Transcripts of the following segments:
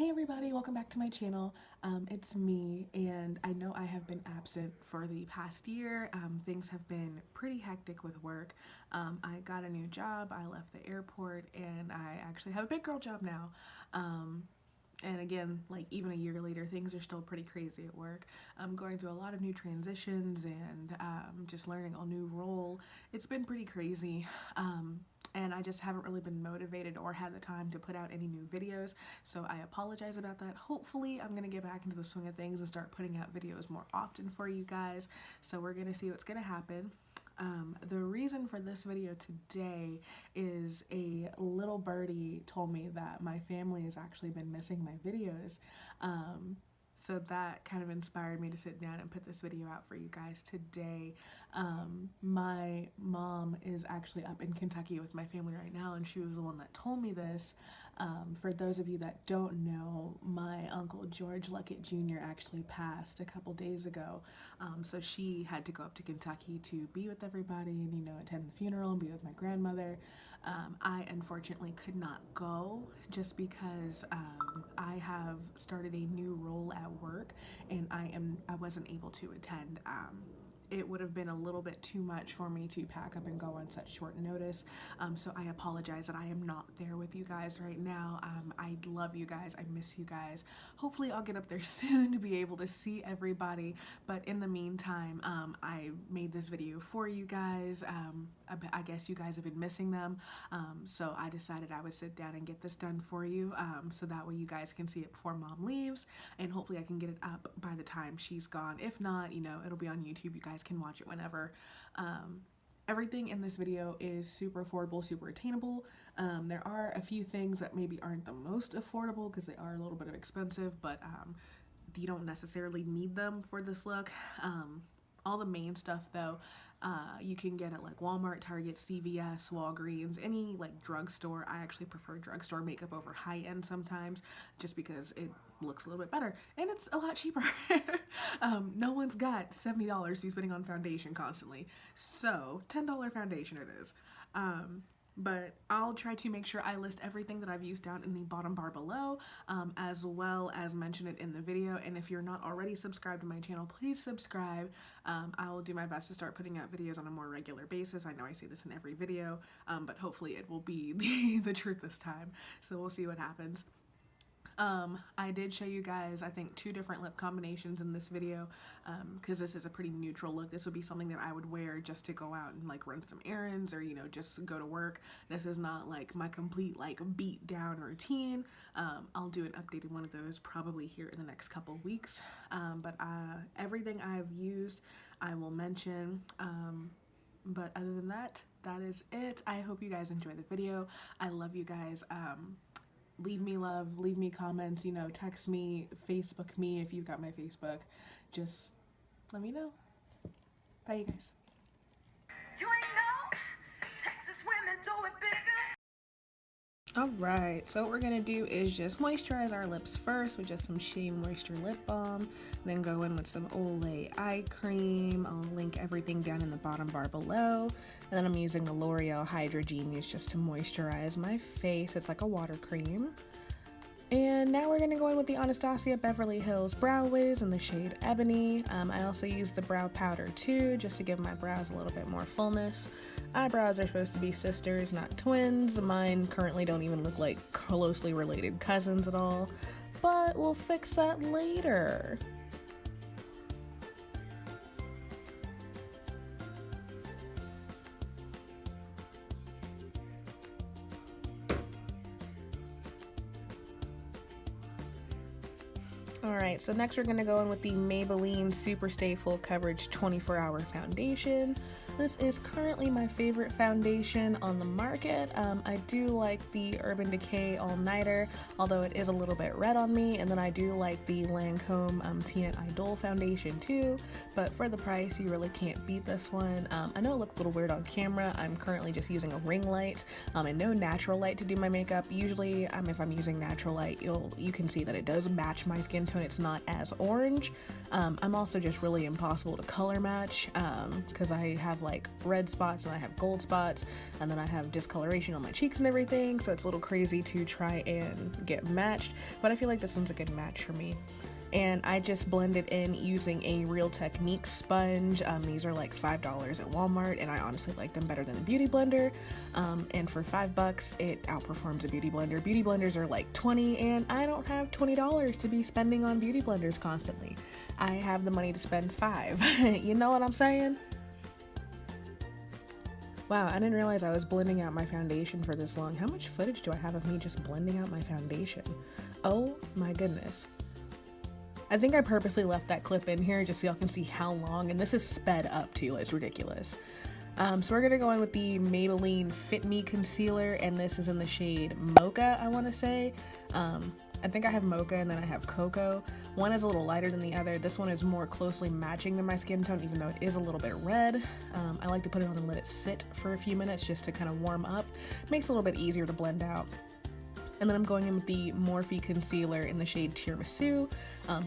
Hey everybody, welcome back to my channel. It's me, and I know I have been absent for the past year. Things have been pretty hectic with work. I got a new job, I left the airport, and I actually have a big girl job now. And again, like even a year later, things are still pretty crazy at work. I'm going through a lot of new transitions and just learning a new role. It's been pretty crazy. And I just haven't really been motivated or had the time to put out any new videos, so I apologize about that. Hopefully I'm gonna get back into the swing of things and start putting out videos more often for you guys, so we're gonna see what's gonna happen. The reason for this video today is a little birdie told me that my family has actually been missing my videos. So that kind of inspired me to sit down and put this video out for you guys today. My mom is actually up in Kentucky with my family right now, and she was the one that told me this. For those of you that don't know, my uncle George Luckett Jr. actually passed a couple days ago. So she had to go up to Kentucky to be with everybody and, you know, attend the funeral and be with my grandmother. I unfortunately could not go just because I have started a new role at work, and I wasn't able to attend. It would have been a little bit too much for me to pack up and go on such short notice. So I apologize that I am not there with you guys right now. I love you guys. I miss you guys. Hopefully I'll get up there soon to be able to see everybody. But in the meantime, I made this video for you guys. I guess you guys have been missing them. So I decided I would sit down and get this done for you. So that way you guys can see it before mom leaves. And hopefully I can get it up by the time she's gone. If not, you know, it'll be on YouTube. You guys can watch it whenever. Everything in this video is super affordable, super attainable. There are a few things that maybe aren't the most affordable because they are a little bit expensive, but you don't necessarily need them for this look. All the main stuff though, you can get at like Walmart, Target, CVS, Walgreens, any like drugstore. I actually prefer drugstore makeup over high-end sometimes just because it looks a little bit better and it's a lot cheaper. No one's got $70 to be spending on foundation constantly, so $10 foundation it is. But I'll try to make sure I list everything that I've used down in the bottom bar below, as well as mention it in the video. And if you're not already subscribed to my channel, please subscribe. I will do my best to start putting out videos on a more regular basis. I know I say this in every video, but hopefully it will be the truth this time. So we'll see what happens. I did show you guys, I think, 2 different lip combinations in this video, because this is a pretty neutral look. This would be something that I would wear just to go out and like run some errands or, you know, just go to work. This is not like my complete like beat down routine. I'll do an updated one of those probably here in the next couple weeks. But everything I've used, I will mention. But other than that, that is it. I hope you guys enjoy the video. I love you guys. Leave me love, leave me comments, you know, text me, Facebook me if you've got my Facebook. Just let me know. Bye, you guys. You ain't know Texas women do it bigger. Alright, so what we're gonna do is just moisturize our lips first with just some Shea Moisture Lip Balm, then go in with some Olay eye cream. I'll link everything down in the bottom bar below. And then I'm using the L'Oreal Hydra Genius just to moisturize my face. It's like a water cream. And now we're gonna go in with the Anastasia Beverly Hills Brow Wiz in the shade Ebony. I also used the brow powder too, just to give my brows a little bit more fullness. Eyebrows are supposed to be sisters, not twins. Mine currently don't even look like closely related cousins at all, but we'll fix that later. Alright, so next we're going to go in with the Maybelline Superstay Full Coverage 24-Hour Foundation. This is currently my favorite foundation on the market. I do like the Urban Decay All Nighter, although it is a little bit red on me, and then I do like the Lancome Tint Idol foundation too, but for the price you really can't beat this one. I know it looked a little weird on camera. I'm currently just using a ring light and no natural light to do my makeup. Usually if I'm using natural light, you can see that it does match my skin tone. It's not as orange. I'm also just really impossible to color match because I have have like red spots and I have gold spots, and then I have discoloration on my cheeks and everything, so it's a little crazy to try and get matched, but I feel like this one's a good match for me. And I just blended in using a Real Techniques sponge. These are like $5 at Walmart, and I honestly like them better than the Beauty Blender. And for $5, it outperforms a Beauty Blender. Beauty Blenders are like $20, and I don't have $20 to be spending on Beauty Blenders constantly. I have the money to spend $5. You know what I'm saying? Wow, I didn't realize I was blending out my foundation for this long. How much footage do I have of me just blending out my foundation? Oh my goodness. I think I purposely left that clip in here just so y'all can see how long, and this is sped up too, it's ridiculous. So we're gonna go in with the Maybelline Fit Me concealer, and this is in the shade Mocha, I wanna say. I think I have Mocha and then I have Coco. One is a little lighter than the other. This one is more closely matching to my skin tone, even though it is a little bit red. I like to put it on and let it sit for a few minutes just to kind of warm up. Makes it a little bit easier to blend out. And then I'm going in with the Morphe concealer in the shade Tiramisu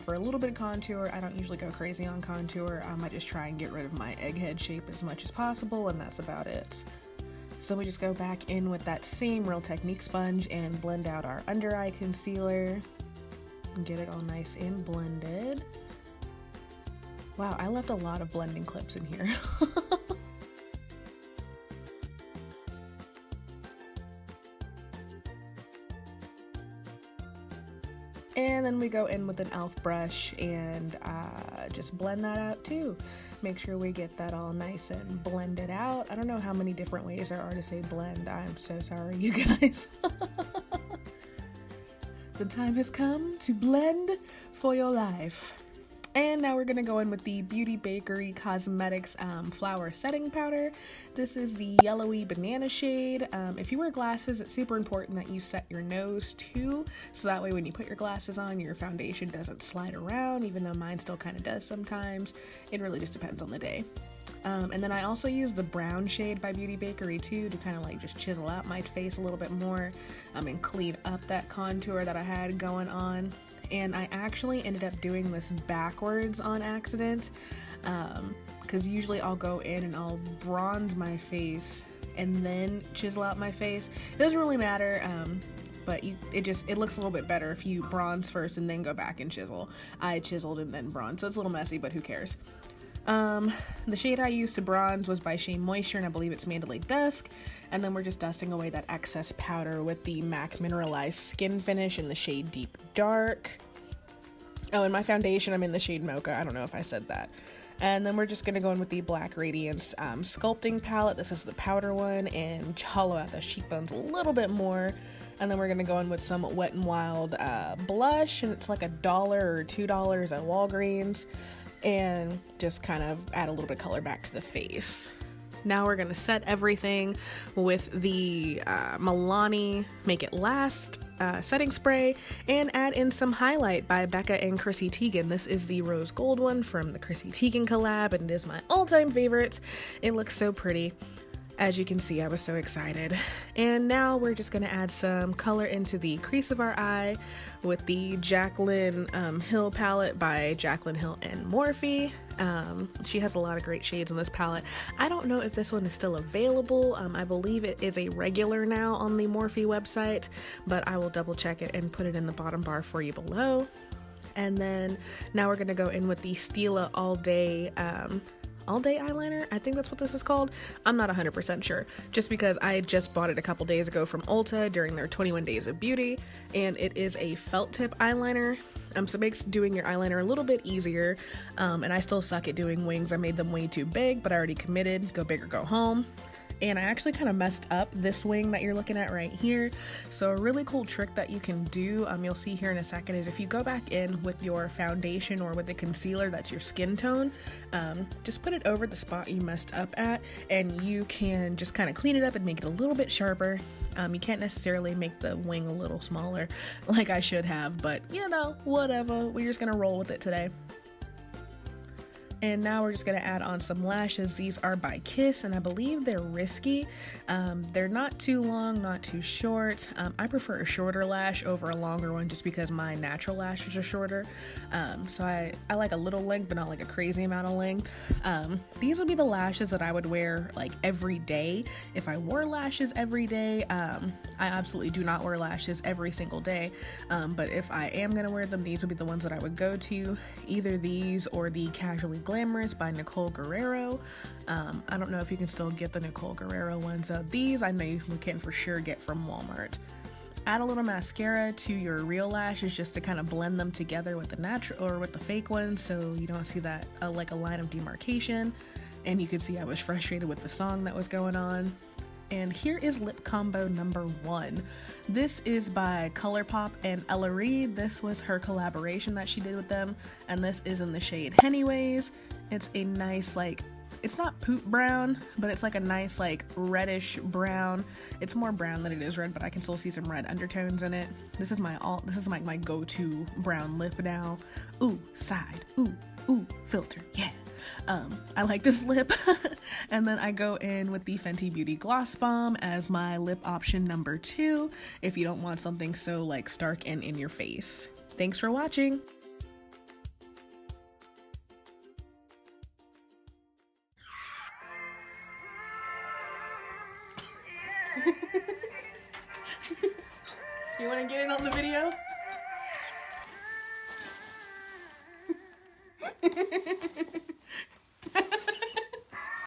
for a little bit of contour. I don't usually go crazy on contour. I just try and get rid of my egghead shape as much as possible, and that's about it. So we just go back in with that same Real Techniques sponge and blend out our under eye concealer and get it all nice and blended. Wow, I left a lot of blending clips in here. And then we go in with an e.l.f. brush and just blend that out too. Make sure we get that all nice and blended out. I don't know how many different ways there are to say blend. I'm so sorry, you guys. The time has come to blend for your life. And now we're gonna go in with the Beauty Bakerie Cosmetics Flower Setting Powder. This is the yellowy banana shade. If you wear glasses, it's super important that you set your nose too, so that way when you put your glasses on, your foundation doesn't slide around, even though mine still kind of does sometimes. It really just depends on the day. And then I also use the brown shade by Beauty Bakerie too to kind of like just chisel out my face a little bit more and clean up that contour that I had going on. And I actually ended up doing this backwards on accident because usually I'll go in and I'll bronze my face and then chisel out my face. It doesn't really matter, but it looks a little bit better if you bronze first and then go back and chisel. I chiseled and then bronze, so it's a little messy, but who cares. The shade I used to bronze was by Shea Moisture, and I believe it's Mandalay Dusk. And then we're just dusting away that excess powder with the MAC Mineralize Skinfinish in the shade Deep Dark. Oh, and my foundation, I'm in the shade Mocha. I don't know if I said that. And then we're just going to go in with the Black Radiance Sculpting Palette. This is the powder one, and hollow out the cheekbones a little bit more. And then we're going to go in with some Wet n Wild blush, and it's like $1 or $2 at Walgreens. And just kind of add a little bit of color back to the face. Now we're gonna set everything with the Milani Make It Last setting spray and add in some highlight by Becca and Chrissy Teigen. This is the rose gold one from the Chrissy Teigen collab, and it is my all-time favorite. It looks so pretty. As you can see, I was so excited. And now we're just gonna add some color into the crease of our eye with the Jaclyn Hill palette by Jaclyn Hill and Morphe. She has a lot of great shades in this palette. I don't know if this one is still available. I believe it is a regular now on the Morphe website, but I will double check it and put it in the bottom bar for you below. And then now we're gonna go in with the Stila All Day eyeliner. I think that's what this is called. I'm not 100% sure, just because I just bought it a couple days ago from Ulta during their 21 Days of Beauty, and it is a felt tip eyeliner. So it makes doing your eyeliner a little bit easier, and I still suck at doing wings. I made them way too big, but I already committed, go big or go home. And I actually kind of messed up this wing that you're looking at right here. So a really cool trick that you can do, you'll see here in a second, is if you go back in with your foundation or with the concealer that's your skin tone, just put it over the spot you messed up at, and you can just kind of clean it up and make it a little bit sharper. You can't necessarily make the wing a little smaller like I should have, but you know, whatever. We're just gonna roll with it today. And now we're just gonna add on some lashes. These are by Kiss, and I believe they're Risky. They're not too long, not too short. I prefer a shorter lash over a longer one just because my natural lashes are shorter. So I like a little length, but not like a crazy amount of length. These would be the lashes that I would wear like every day. If I wore lashes every day, I absolutely do not wear lashes every single day. But if I am gonna wear them, these would be the ones that I would go to. Either these or the Casually Glamorous by Nicole Guerrero. I don't know if you can still get the Nicole Guerrero ones. These I know you can for sure get from Walmart. Add a little mascara to your real lashes just to kind of blend them together with the natural or with the fake ones, so you don't see that like a line of demarcation. And you can see I was frustrated with the song that was going on. And here is lip combo number 1. This is by ColourPop and Ella Reed. This was her collaboration that she did with them, and this is in the shade Anyways. It's a nice, like, it's not poop brown, but it's like a nice like reddish brown. It's more brown than it is red, but I can still see some red undertones in it. This is my my go-to brown lip now. Ooh, side. Ooh, filter. Yeah. I like this lip. And then I go in with the Fenty Beauty Gloss Balm as my lip option number 2 if you don't want something so like stark and in your face. Thanks for watching. You want to get in on the video?